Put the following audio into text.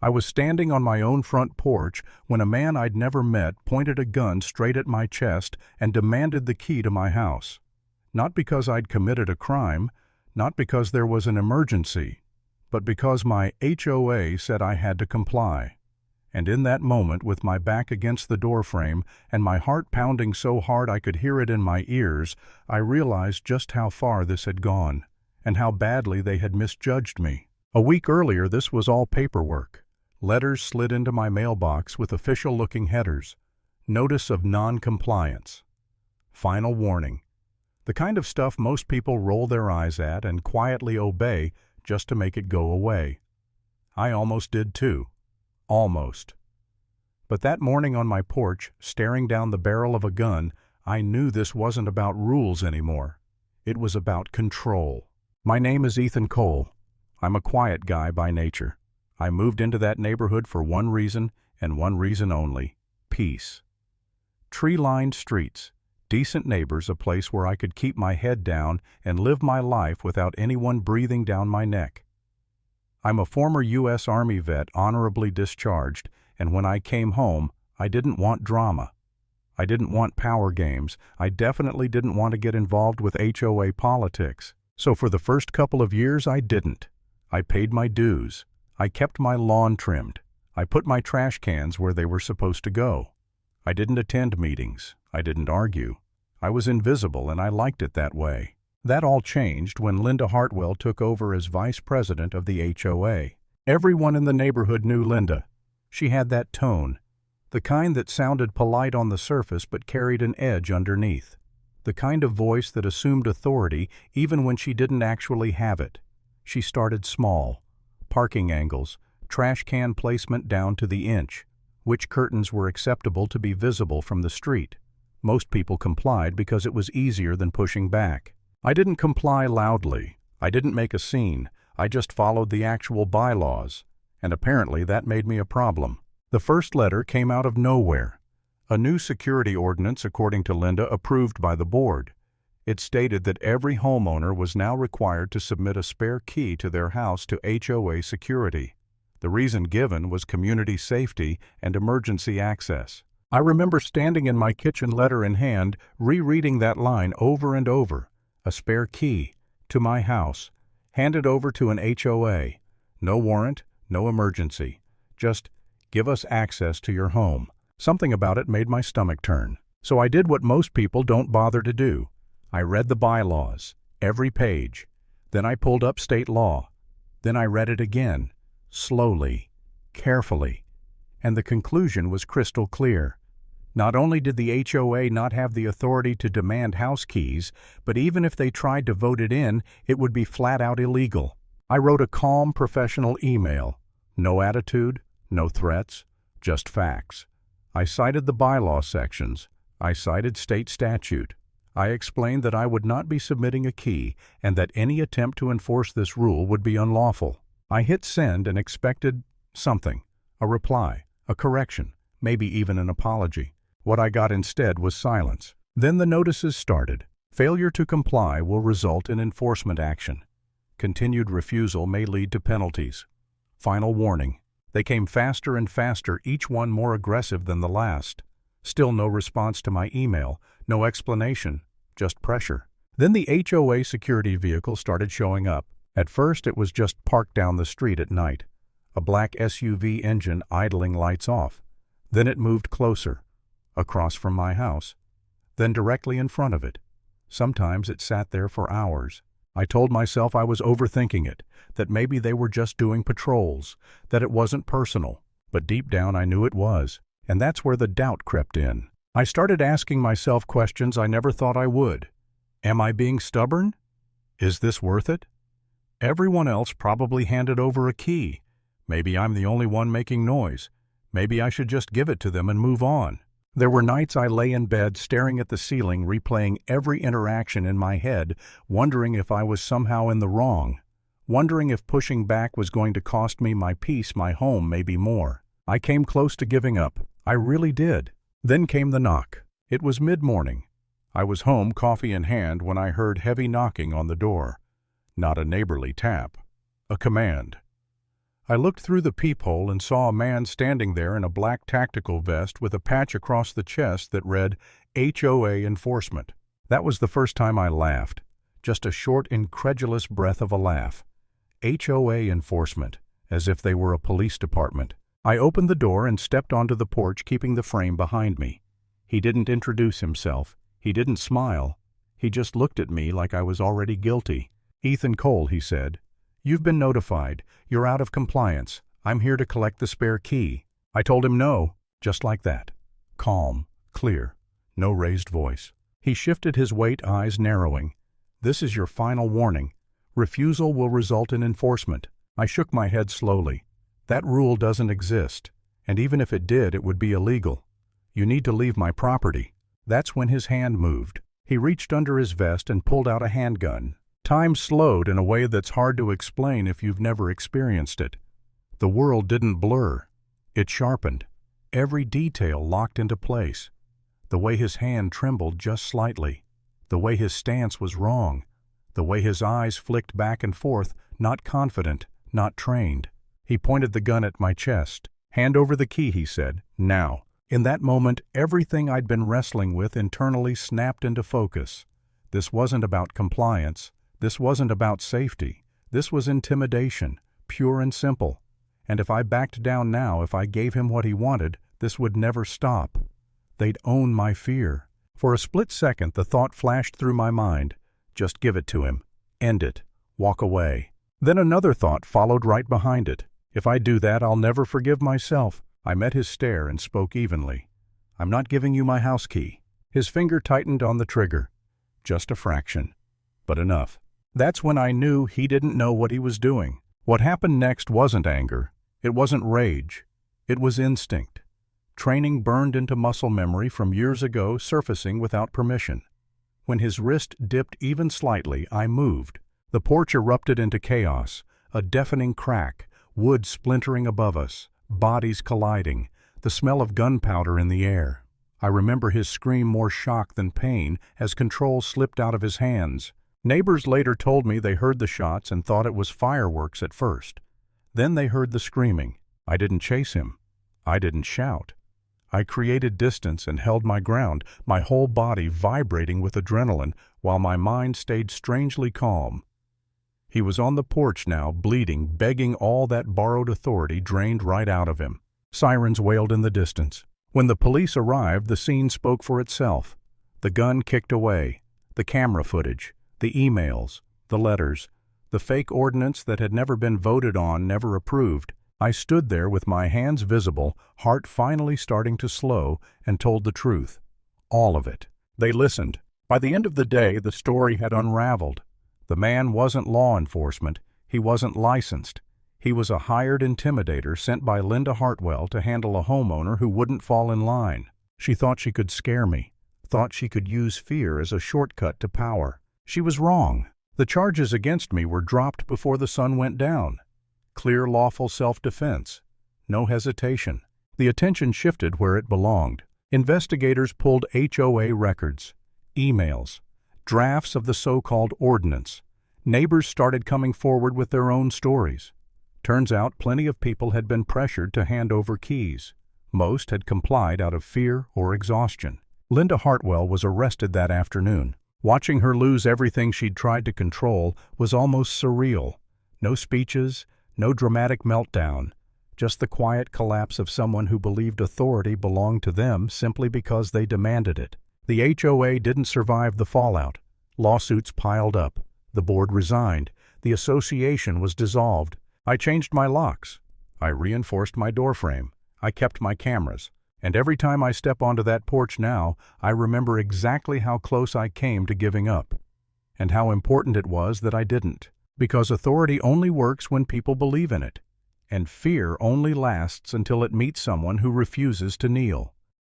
I was standing on my own front porch when a man I'd never met pointed a gun straight at my chest and demanded the key to my house. Not because I'd committed a crime, not because there was an emergency, but because my HOA said I had to comply. And in that moment, with my back against the doorframe and my heart pounding so hard I could hear it in my ears, I realized just how far this had gone, and how badly they had misjudged me. A week earlier, this was all paperwork. Letters slid into my mailbox with official-looking headers. Notice of non-compliance. Final warning. The kind of stuff most people roll their eyes at and quietly obey just to make it go away. I almost did too. Almost. But that morning on my porch, staring down the barrel of a gun, I knew this wasn't about rules anymore. It was about control. My name is Ethan Cole. I'm a quiet guy by nature. I moved into that neighborhood for one reason, and one reason only: peace. Tree-lined streets, decent neighbors, a place where I could keep my head down and live my life without anyone breathing down my neck. I'm a former U.S. Army vet, honorably discharged, and when I came home, I didn't want drama. I didn't want power games. I definitely didn't want to get involved with HOA politics. So for the first couple of years, I didn't. I paid my dues. I kept my lawn trimmed. I put my trash cans where they were supposed to go. I didn't attend meetings. I didn't argue. I was invisible, and I liked it that way. That all changed when Linda Hartwell took over as vice president of the HOA. Everyone in the neighborhood knew Linda. She had that tone, the kind that sounded polite on the surface but carried an edge underneath, the kind of voice that assumed authority even when she didn't actually have it. She started small: parking angles, trash can placement down to the inch, which curtains were acceptable to be visible from the street. Most people complied because it was easier than pushing back. I didn't comply loudly. I didn't make a scene. I just followed the actual bylaws, and apparently that made me a problem. The first letter came out of nowhere. A new security ordinance, according to Linda, approved by the board. It stated that every homeowner was now required to submit a spare key to their house to HOA security. The reason given was community safety and emergency access. I remember standing in my kitchen, letter in hand, rereading that line over and over. A spare key to my house, handed over to an HOA. No warrant, no emergency. Just give us access to your home. Something about it made my stomach turn. So I did what most people don't bother to do. I read the bylaws, every page. Then I pulled up state law. Then I read it again, slowly, carefully. And the conclusion was crystal clear. Not only did the HOA not have the authority to demand house keys, but even if they tried to vote it in, it would be flat out illegal. I wrote a calm, professional email. No attitude, no threats, just facts. I cited the bylaw sections. I cited state statute. I explained that I would not be submitting a key and that any attempt to enforce this rule would be unlawful. I hit send and expected something, a reply, a correction, maybe even an apology. What I got instead was silence. Then the notices started. Failure to comply will result in enforcement action. Continued refusal may lead to penalties. Final warning. They came faster and faster, each one more aggressive than the last. Still no response to my email, no explanation, just pressure. Then the HOA security vehicle started showing up. At first it was just parked down the street at night. A black SUV engine idling, lights off. Then it moved closer. Across from my house, then directly in front of it. Sometimes it sat there for hours. I told myself I was overthinking it, that maybe they were just doing patrols, that it wasn't personal, but deep down I knew it was, and that's where the doubt crept in. I started asking myself questions I never thought I would. Am I being stubborn? Is this worth it? Everyone else probably handed over a key. Maybe I'm the only one making noise. Maybe I should just give it to them and move on. There were nights I lay in bed staring at the ceiling, replaying every interaction in my head, wondering if I was somehow in the wrong, wondering if pushing back was going to cost me my peace, my home, maybe more. I came close to giving up. I really did. Then came the knock. It was mid-morning. I was home, coffee in hand, when I heard heavy knocking on the door. Not a neighborly tap. A command. I looked through the peephole and saw a man standing there in a black tactical vest with a patch across the chest that read HOA Enforcement. That was the first time I laughed. Just a short, incredulous breath of a laugh. HOA Enforcement, as if they were a police department. I opened the door and stepped onto the porch, keeping the frame behind me. He didn't introduce himself. He didn't smile. He just looked at me like I was already guilty. "Ethan Cole," he said. "You've been notified. You're out of compliance. I'm here to collect the spare key." I told him no, just like that. Calm, clear, no raised voice. He shifted his weight, eyes narrowing. "This is your final warning. Refusal will result in enforcement." I shook my head slowly. "That rule doesn't exist, and even if it did, it would be illegal. You need to leave my property." That's when his hand moved. He reached under his vest and pulled out a handgun. Time slowed in a way that's hard to explain if you've never experienced it. The world didn't blur. It sharpened. Every detail locked into place. The way his hand trembled just slightly. The way his stance was wrong. The way his eyes flicked back and forth, not confident, not trained. He pointed the gun at my chest. "Hand over the key," he said. "Now." In that moment, everything I'd been wrestling with internally snapped into focus. This wasn't about compliance. This wasn't about safety. This was intimidation, pure and simple. And if I backed down now, if I gave him what he wanted, this would never stop. They'd own my fear. For a split second, the thought flashed through my mind. Just give it to him. End it. Walk away. Then another thought followed right behind it. If I do that, I'll never forgive myself. I met his stare and spoke evenly. "I'm not giving you my house key." His finger tightened on the trigger. Just a fraction. But enough. That's when I knew he didn't know what he was doing. What happened next wasn't anger. It wasn't rage. It was instinct. Training burned into muscle memory from years ago, surfacing without permission. When his wrist dipped even slightly, I moved. The porch erupted into chaos, a deafening crack, wood splintering above us, bodies colliding, the smell of gunpowder in the air. I remember his scream, more shock than pain, as control slipped out of his hands. Neighbors later told me they heard the shots and thought it was fireworks at first. Then they heard the screaming. I didn't chase him. I didn't shout. I created distance and held my ground, my whole body vibrating with adrenaline while my mind stayed strangely calm. He was on the porch now, bleeding, begging all that borrowed authority drained right out of him. Sirens wailed in the distance. When the police arrived, the scene spoke for itself. The gun kicked away, the camera footage, the emails, the letters, the fake ordinance that had never been voted on, never approved. I stood there with my hands visible, heart finally starting to slow, and told the truth. All of it. They listened. By the end of the day, the story had unraveled. The man wasn't law enforcement. He wasn't licensed. He was a hired intimidator sent by Linda Hartwell to handle a homeowner who wouldn't fall in line. She thought she could scare me, thought she could use fear as a shortcut to power. She was wrong. The charges against me were dropped before the sun went down. Clear, lawful self-defense. No hesitation. The attention shifted where it belonged. Investigators pulled HOA records, emails, drafts of the so-called ordinance. Neighbors started coming forward with their own stories. Turns out plenty of people had been pressured to hand over keys. Most had complied out of fear or exhaustion. Linda Hartwell was arrested that afternoon. Watching her lose everything she'd tried to control was almost surreal. No speeches, no dramatic meltdown, just the quiet collapse of someone who believed authority belonged to them simply because they demanded it. The HOA didn't survive the fallout. Lawsuits piled up. The board resigned. The association was dissolved. I changed my locks. I reinforced my doorframe. I kept my cameras. And every time I step onto that porch now, I remember exactly how close I came to giving up. And how important it was that I didn't. Because authority only works when people believe in it. And fear only lasts until it meets someone who refuses to kneel.